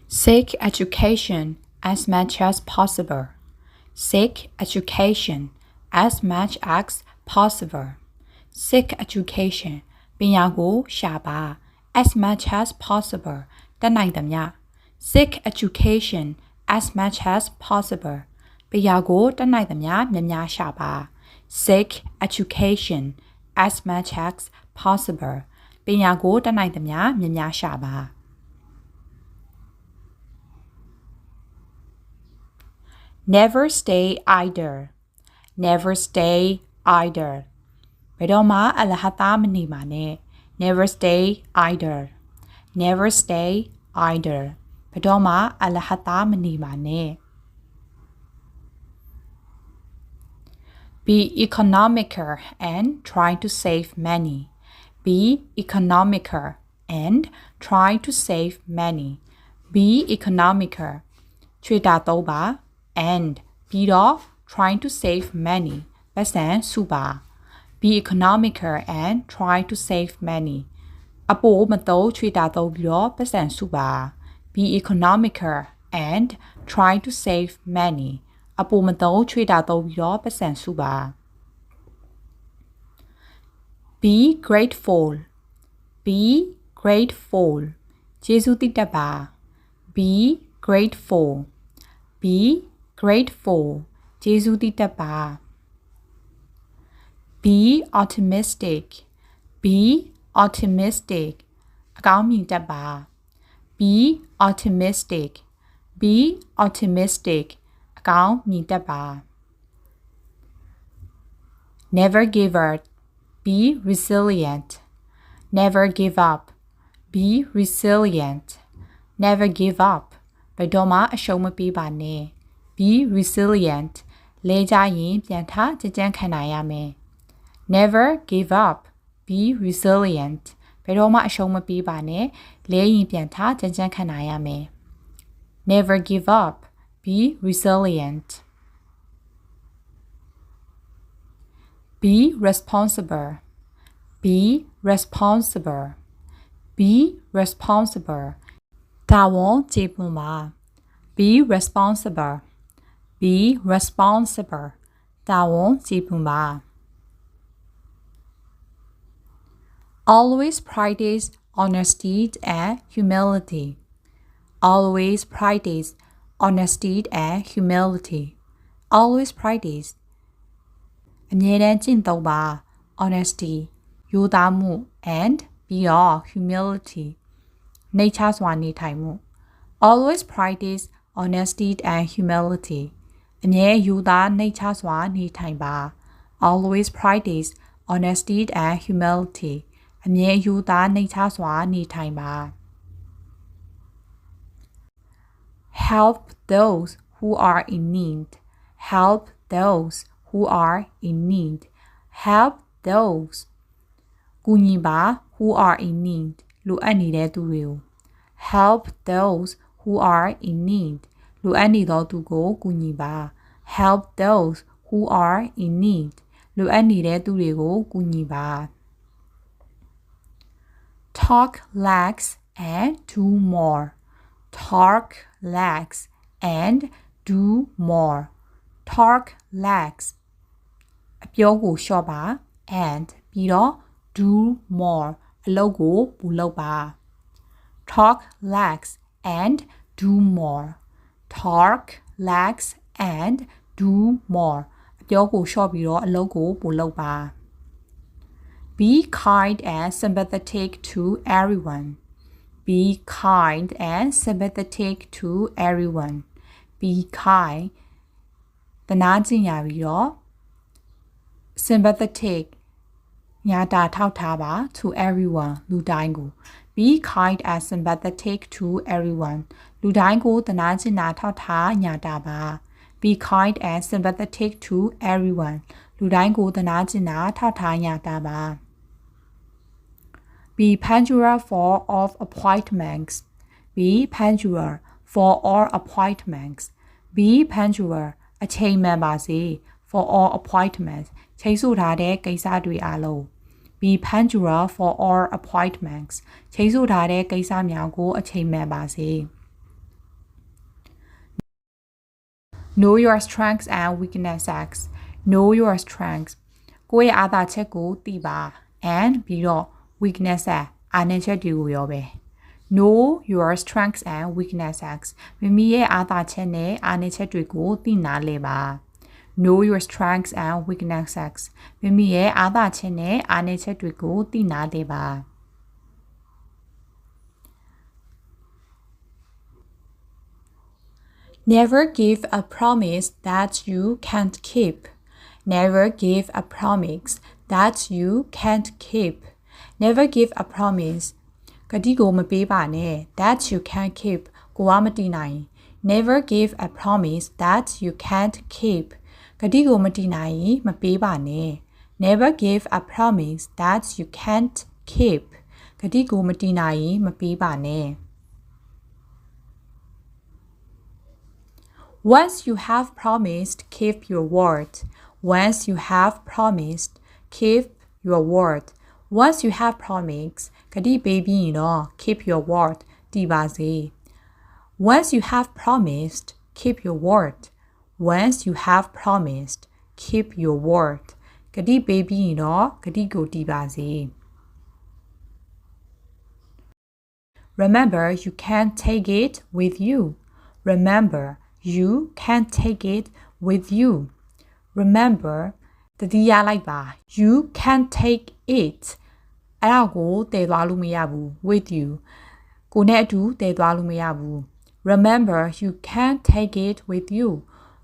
Seek education as much as possible. Seek education as much as possible. Seek education ပညာကိုရှာပါ as much as possible တတ်နိုင်သမျှ Seek education as much as possible ပညာကိုတတ်နိုင်သမျှများများရှာပါ Seek education as much as possible ပညာကိုတတ်နိုင်သမျှများများရှာပါ Never stay idle. Never stay idle. ဘယ်တော့မှအလဟတာမနေပါနဲ့ Never stay idle. Never stay idle. ဘယ်တော့မှအလဟတာမနေပါနဲ့ Be economical and try to save money. Be economical and try to save money. Be economical. ချွေတာတော့ပါ and ပြီးတော့ trying to save money ပတ်စံစုပါ Be economical and try to save money အပိုမတော့ချွေတာတော့ပြီးတော့ပတ်စံစုပါ Be economical and try to save money အပိုမတော့ချွေတာတော့ပြီးတော့ပတ်စံစုပါ Be grateful. Be grateful ကျေးဇူးတင်တတ်ပါ Be grateful. Be grateful ကျေးဇူးတင်တတ်ပါ Be optimistic. Be optimistic အကောင်းမြင်တတ်ပါ Be optimistic. Be optimistic အကောင်းမြင်တတ်ပါ Never give up. Be resilient. Never give up. Be resilient. Never give up ဘယ်တော့မှအရှုံးမပေးပါနဲ့ Be resilient လဲကြရင်ပြန်ထကြံ့ကြံ့ခံနိုင်ရမယ် Never give up. Be resilient ဘယ်တော့မှအရှုံးမပေးပါနဲ့လဲရင်ပြန်ထကြံ့ကြံ့ခံနိုင်ရမယ် Never give up. Be resilient. Be responsible. Be responsible. Be responsible တာဝန်ကျေပွန်ပါ Be responsible. Be responsible တာဝန်ကျေပွန်ပါ Always practice honesty and humility. Always practice honesty and humility. Always practice အမြဲတမ်းကျင့်သုံးပါ honesty ရိုးသားမှု and ပြီးတော့ humility နှိမ်ချစွာနေထိုင်မှု Always practice honesty and humility အမြဲရိုးသားနှိမ်ချစွာနေထိုင်ပါ Always practice honesty and humility အမြဲရိုးသားနှိမ်ချစွာနေထိုင်ပါ Help those who are in need. Help those who are in need. Help those ကူညီပါ who are in need လိုအပ်နေတဲ့သူတွေကို Help those who are in need လိုအပ်နေသောသူကိုကူညီပါ Help those who are in need လိုအပ်နေတဲ့သူတွေကိုကူညီပါ Talk less and do more. Talk less and do more. Talk less အပြောကိုလျှော့ပါ and ပြီးတော့ do more အလုပ်ကိုပိုလုပ်ပါ Talk less and do more. Talk less and do more အပြောကိုလျှော့ပြီးတော့အလုပ်ကိုပိုလုပ်ပါ Be kind and sympathetic to everyone. Be kind and sympathetic to everyone. Be kind တနာကျင်ရပြီးတော့ sympathetic ညာတာထောက်ထားပါ to everyone လူတိုင်းကို Be kind and sympathetic to everyone လူတိုင်းကိုတနာကျင်တာထောက်ထားညာတာပါ Be kind and sympathetic to everyone လူတိုင်းကိုတနာကျင်တာထောက်ထားညာတာပါ Be punctual for all appointments. Be punctual for all appointments. Be punctual အချိန်မှန်ပါစေ for all appointments ချိန်ဆထားတဲ့ကိစ္စတွေအားလုံး Be punctual for all appointments ချိန်ဆထားတဲ့ကိစ္စများကိုအချိန်မှန်ပါစေ Know your strengths and weaknesses. Know your strengths. ကိုယ့်ရဲ့အားသာချက်ကိုသိပါ and ပြီးတော့ weaknesses အားနည်းချက်တွေကိုရောပဲ Know your strengths and weaknesses. မိမိရဲ့အားသာချက်နဲ့အားနည်းချက်တွေကိုသိနာလည်ပါ Know your strengths and weaknesses. မိမိရဲ့အားသာချက်နဲ့အားနည်းချက်တွေကိုသိနာလည်ပါ Never give a promise that you can't keep. Never give a promise that you can't keep. Never give a promise. ကတိကိုမပေးပါနဲ့ that you can't keep. ကိုကမတည်နိုင် Never give a promise that you can't keep. ကတိကိုမတည်နိုင်မပေးပါနဲ့ Never give a promise that you can't keep. ကတိကိုမတည်နိုင်မပေးပါနဲ့ Once you have promised, keep your word. Once you have promised, keep your word. Once you have promised, ကတိပေးပြီးရင်တော့ keep your word တည်ပါစေ Once you have promised, keep your word. Once you have promised, keep your word. ကတိပေးပြီးရင်တော့ကတိကိုတည်ပါစေ Remember, you can't take it with you. Remember, you can't take it with you. Remember, တတိယလိုက်ပါ You can't take it. အဲ့ဒါကိုတည်သွားလို့မရဘူး with you. ကိုနဲ့အတူတည်သွားလို့မရဘူး Remember, you can't take it with you.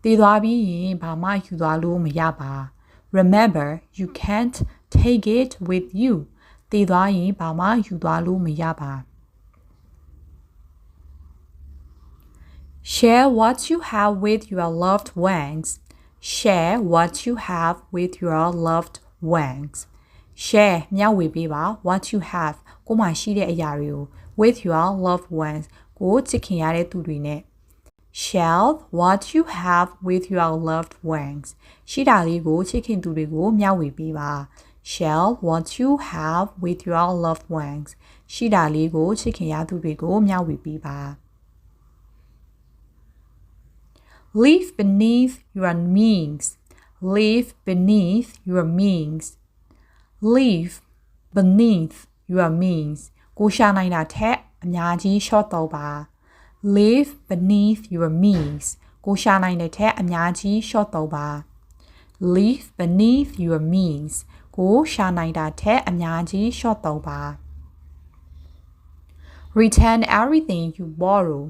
တည်သွားပြီးရင်ဘာမှယူသွားလို့မရပါ Remember, you can't take it with you. တည်သွားရင်ဘာမှယူသွားလို့မရပါ Share what you have with your loved ones. Share what you have with your loved ones. Share မျှဝေပေးပါ what you have ကိုမှရှိတဲ့အရာတွေကို with your loved ones ကိုချစ်ခင်ရတဲ့သူတွေနဲ့ Share what you have with your loved ones. ရှိတာလေးကိုချစ်ခင်သူတွေကိုမျှဝေပေးပါ Share what you have with your loved ones. ရှိတာလေးကိုချစ်ခင်ရသူတွေကိုမျှဝေပေးပါLive beneath your means. Live beneath your means. Live beneath your means. ကိုရှာနိုင်တာထက်အများကြီး short တော့ပါ Live beneath your means. ကိုရှာနိုင်တဲ့ထက်အများကြီး short တော့ပါ Live beneath your means. ကိုရှာနိုင်တာထက်အများကြီး short တော့ပါ Return everything you borrow.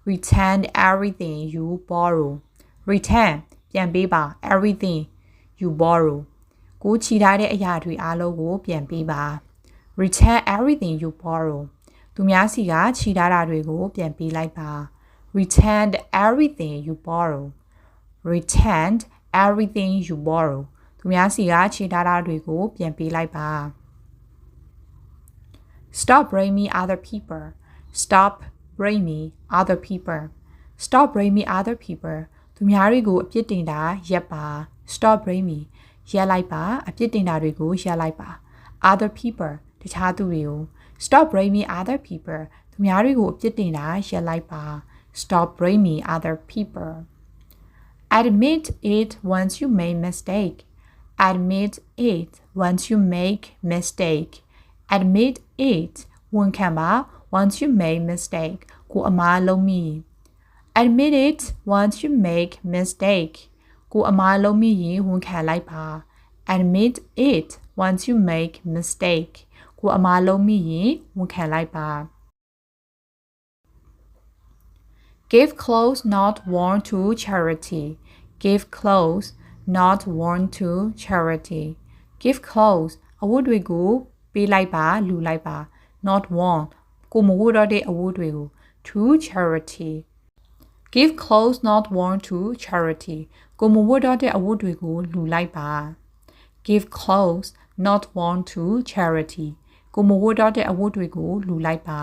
Return everything you borrow. Return ပြန်ပေးပါ everything you borrow. ကိုချီထားတဲ့အရာတွေအားလုံးကိုပြန်ပေးပါ Return everything you borrow. သူများစီကချီထားတာတွေကိုပြန်ပေးလိုက်ပါ Return everything you borrow. Return everything you borrow. သူများစီကချီထားတာတွေကိုပြန်ပေးလိုက်ပါ Stop blaming other people. Stop blaming other people. Stop blaming other people. သူများတွေကိုအပြစ်တင်တာရပ်ပါ Stop blaming ရပ်လိုက်ပါအပြစ်တင်တာတွေကိုရပ်လိုက်ပါ Other people တခြားသူတွေကို Stop blaming other people. သူများတွေကိုအပြစ်တင်တာရပ်လိုက်ပါ Stop blaming other people. Admit it once you make mistake. Admit it once you make mistake. Admit it ဝန်ခံပါ once you make mistake ကိုအမှားလုံးမိ Admit it once you make mistake ကိုအမှားလုံးမိရင်ဝန်ခံလိုက်ပါ Admit it once you make mistake ကိုအမှားလုံးမိရင်ဝန်ခံလိုက်ပါ Give clothes not worn to charity. Give clothes not worn to charity. Give clothes အဝတ်တွေကိုပေးလိုက်ပါလူလိုက်ပါ not worn ကိုမဝတ်တော့တဲ့အဝတ်တွေကို to charity. Give clothes not worn to charity. ကိုမဝတ်တော့တဲ့အဝတ်တွေကိုလူလိုက်ပါ Give clothes not worn to charity. ကိုမဝတ်တော့တဲ့အဝတ်တွေကိုလူလိုက်ပါ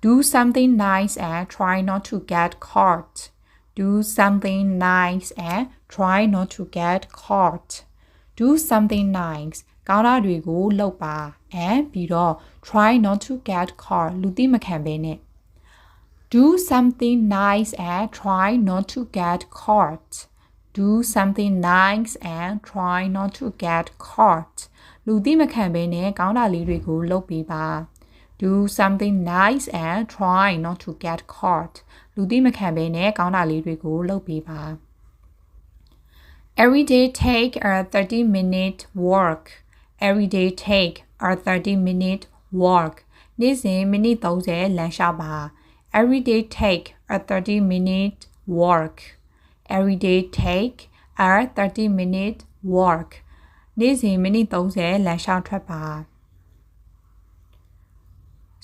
Do something nice and try not to get caught. Do something nice and try not to get caught. Do something nice ကောင်းတာတွေကိုလုပ်ပါ and ပြီးတော့ try not to get caught လူသိမခံဘဲနဲ့ Do something nice and try not to get caught. Do something nice and try not to get caught. လူသိမခံဘဲနဲ့ကောင်းတာလေးတွေကိုလုပ်ပေးပါ Do something nice and try not to get caught. လူသိမခံဘဲနဲ့ကောင်းတာလေးတွေကိုလုပ်ပေးပါ Every day take a 30-minute walk. Every day take a 30-minute walk. နေ့စဉ်မိနစ်30လမ်းလျှောက်ပါ Every day take a 30-minute walk. Every day take a 30-minute walk. နေ့စဉ်မိနစ်30လမ်းလျှောက်ထွက်ပါ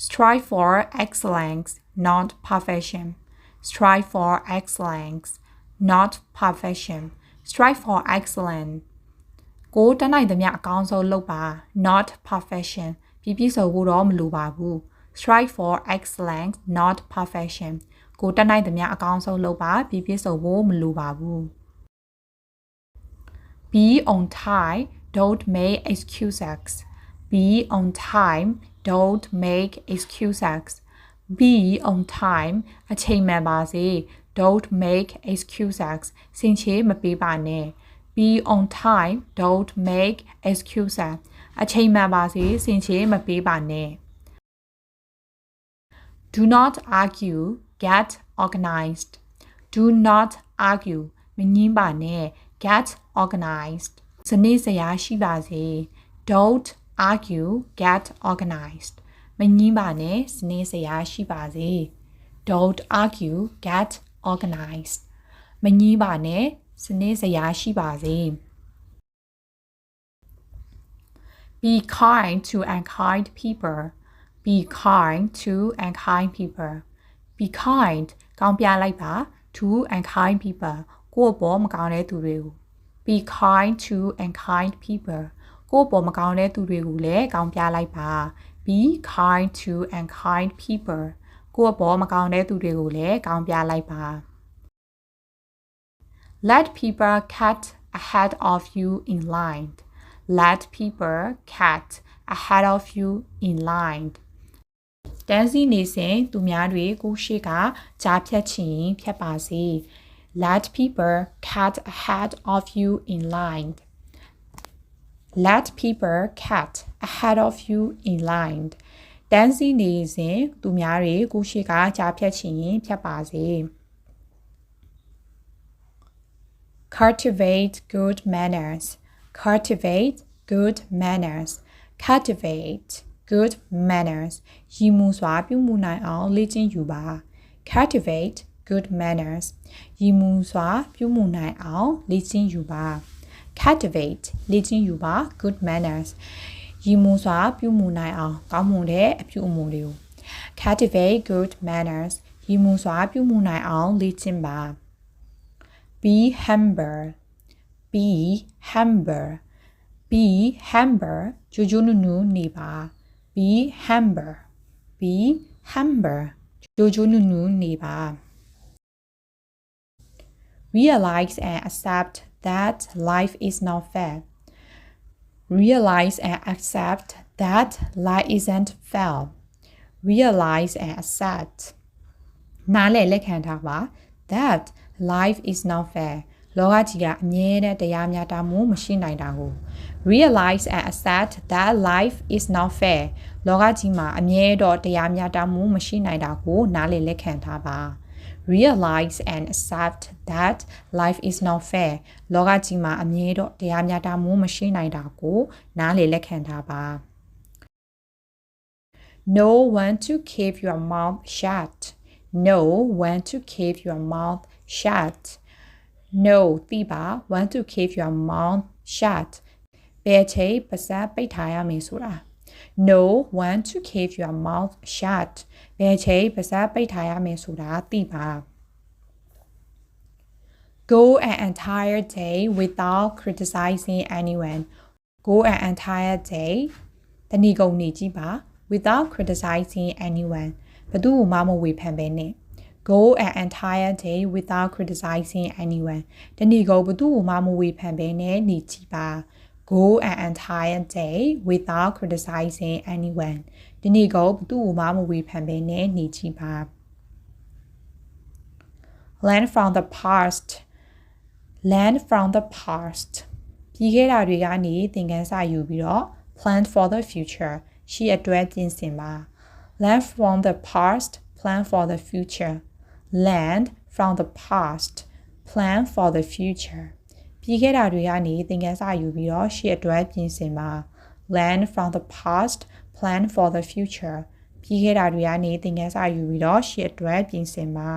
Strive for excellence, not perfection. Strive for excellence, not perfection. Strive for excellence. ကိုတတ်နိုင်သမျှအကောင်းဆုံးလုပ်ပါ not perfection. ပြည့်စုံဖို့တော့မလိုပါဘူး Strive for excellence, not perfection. ကိုတတ်နိုင်သမျှအကောင်းဆုံးလုပ်ပါပြည့်စုံဖို့မလိုပါဘူး Be on time, don't make excuses. Be on time, don't make excuses. Be on time အချိန်မှန်ပါစေ Don't make excuses စင်ချေမပေးပါနဲ့ Be on time, don't make excuses အချိန်မှန်ပါစေစင်ချေမပေးပါနဲ့ Do not argue, get organized. Do not argue မငင်းပါနဲ့ get organized စနစ်စရာရှိပါစေ Don't argue, get organized မငင်းပါနဲ့စနစ်စရာရှိပါစေ Don't argue, get organized မငင်းပါနဲ့စနစ်စရာရှိပါစေ Be kind to unkind people. Be kind to unkind people. Be kind ကောင်းပြလိုက်ပါ to unkind people ကိုယ့်ဘောမကောင်းတဲ့သူတွေကို Be kind to unkind people ကိုယ့်ဘောမကောင်းတဲ့သူတွေကိုလည်းကောင်းပြလိုက်ပါ Be kind to unkind people ကိုယ့်ဘောမကောင်းတဲ့သူတွေကိုလည်းကောင်းပြလိုက်ပါ Let people cut ahead of you in line. Let people cut ahead of you in line. တန်းစီနေစဉ်သူများတွေကိုရှေ့ကကြားဖြတ်ချင်ဖြတ်ပါစေ Let people cut ahead of you in line. Let people cut ahead of you in line. တန်းစီနေစဉ်သူများတွေကိုရှေ့ကကြားဖြတ်ချင်ဖြတ်ပါစေ Cultivate good manners. Cultivate good manners. Cultivate good manners. ရည်မှုစွာပြုမှုနိုင်အောင်လေ့ကျင့်ယူပါ Cultivate good manners. ရည်မှုစွာပြုမှုနိုင်အောင်လေ့ကျင့်ယူပါ Cultivate လေ့ကျင့်ယူပါ good manners. ရည်မှုစွာပြုမှုနိုင်အောင်ကောင်းမွန်တဲ့အပြုအမူတွေကို Cultivate good manners. ရည်မှုစွာပြုမှုနိုင်အောင်လေ့ကျင့်ပါ Be humble. Be humble. Be humble. ကြိုးကြိုးနူးနူးနေပါ Be humble. Be humble. ကြိုးကြိုးနူးနူးနေပါ Realize and accept that life is not fair. Realize and accept that life isn't fair. Realize and accept နားလည်လက်ခံထားပါ that life is not fair လောကကြီးကအမြဲတမ်းတရားမျှတမှုမရှိနိုင်တာကို Realize and accept that life is not fair လောကကြီးမှာအမြဲတော့တရားမျှတမှုမရှိနိုင်တာကိုနားလည်လက်ခံထားပါ Realize and accept that life is not fair လောကကြီးမှာအမြဲတော့တရားမျှတမှုမရှိနိုင်တာကိုနားလည်လက်ခံထားပါ Know when to keep your mouth shut. Know when to keep your mouth shut. Know သိပါ when to keep your mouth shut. ဘယ်ချိန်ပါးစပ်ပိတ်ထားရမည်ဆိုတာ Know when to keep your mouth shut. ဘယ်ချိန်ပါးစပ်ပိတ်ထားရမည်ဆိုတာသိပါ Go an entire day without criticizing anyone. Go an entire day တနည်းကုန်နေကြည့်ပါ without criticizing anyone. ဘယ်သူမှမဝေဖန်ဘဲနဲ့ Go an entire day without criticizing anyone. တနည်းကုန်ဘယ်သူမှမဝေဖန်ဘဲနဲ့နေကြည့်ပါ Go an entire day without criticizing anyone. တနည်းကုန်ဘယ်သူမှမဝေဖန်ဘဲနဲ့နေကြည့်ပါ learn from the past learn from the past ပြီးခဲ့တာတွေကနေသင်ခန်းစာယူပြီးတော့ plan for the future ရှေ့အတွက်ပြင်ဆင်ပါ learn from the past plan for the future learn from the past plan for the future ပြီးခဲ့တာတွေကနေသင်ခန်းစာယူပြီးတော့ရှေ့အတွက်ပြင်ဆင်ပါ learn from the past plan for the future ပြီးခဲ့တာတွေကနေသင်ခန်းစာယူပြီးတော့ရှေ့အတွက်ပြင်ဆင်ပါ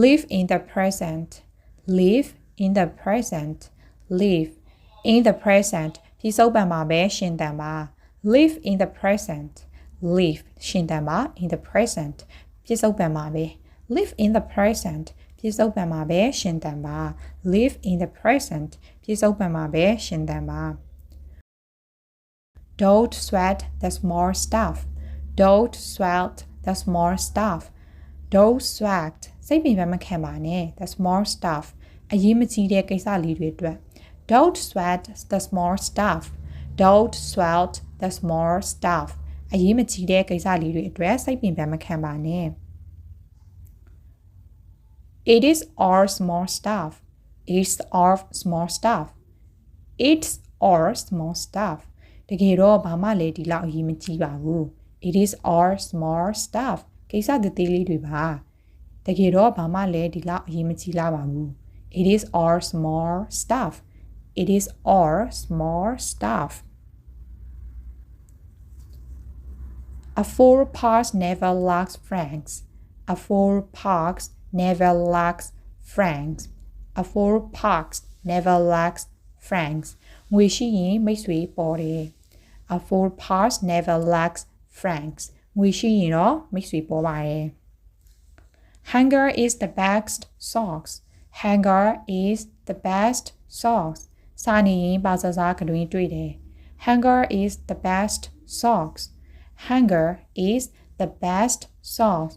live in the present live in the present live in the present ပြီးစုံပံမှာပဲရှင်းတန်ပါ live in the present live ရှင်းတန်ပါ in the present ပြီးစုံပံမှာပဲ live in the present ပြီးစုံပံမှာပဲရှင်းတန်ပါ live in the present ပြီးစုံပံမှာပဲရှင်းတန်ပါ don't sweat the small stuff don't sweat the small stuff don't sweat စိတ်ပင်ပန်းမခံပါနဲ့ the small stuff အရေးမကြီးတဲ့ကိစ္စလေးတွေအတွက် don't sweat the small stuff don't sweat the small stuff အရေးမကြီးတဲ့ကိစ္စလေးတွေအတွက်စိတ်ပင်ပန်းမခံပါနဲ့ it is our small stuff it's our small stuff it's our small stuff တကယ်တော့ဘာမှလည်းဒီလောက်အရေးမကြီးပါဘူး it is our small stuff ကိစ္စသေးလေးတွေပါတကယ်တော့ဘာမှလည်းဒီလောက်အရေးမကြီးလာပါဘူး it is our small stuff it is our small stuff a full park never lacks friends a full park never lacks friends a full park never lacks friends ငွေရှိရင်မိတ်ဆွေပေါ်တယ် a full park never lacks friends ငွေရှိရင်တော့မိတ်ဆွေပေါ်ပါတယ် hunger is the best sauce hunger is the best sauce စာနေရင်ဘာသာစကားကတွင်တွေ့တယ် hunger is the best sauce hunger is the best sauce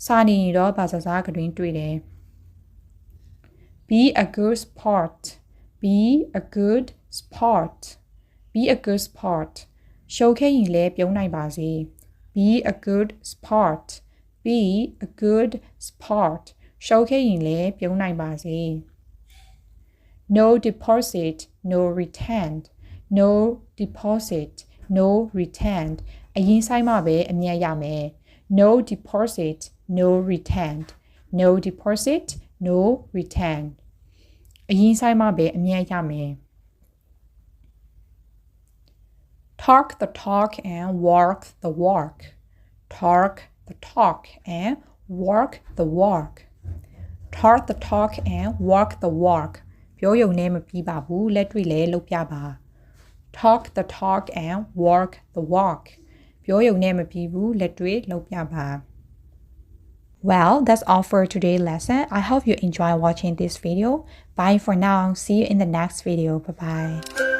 စာနေရင်တော့ဘာသာစကားကတွင်တွေ့တယ် be a good sport be a good sport be a good sport ရှုပ်ခဲ့ရင်လည်းပြုံးနိုင်ပါစေ be a good sport be a good sport ရှုပ်ခဲ့ရင်လည်းပြုံးနိုင်ပါစေ no deposit no return no deposit no return အရင်ဆိုင်မှာပဲအမြတ်ရမယ် no deposit no return no deposit no return အရင်ဆိုင်မှာပဲအမြတ်ရမယ် talk the talk and walk the walk talk the talk and walk the walk talk the talk and walk the walk ပြောရုံနဲ့မပြီးပါဘူးလက်တွေ့လည်းလုပ်ပြပါ talk the talk and walk the walk ပြောရုံနဲ့မပြီးဘူးလက်တွေ့လုပ်ပြပါ Well, that's all for today's lesson. I hope you enjoy watching this video. Bye for now. See you in the next video. Bye-bye.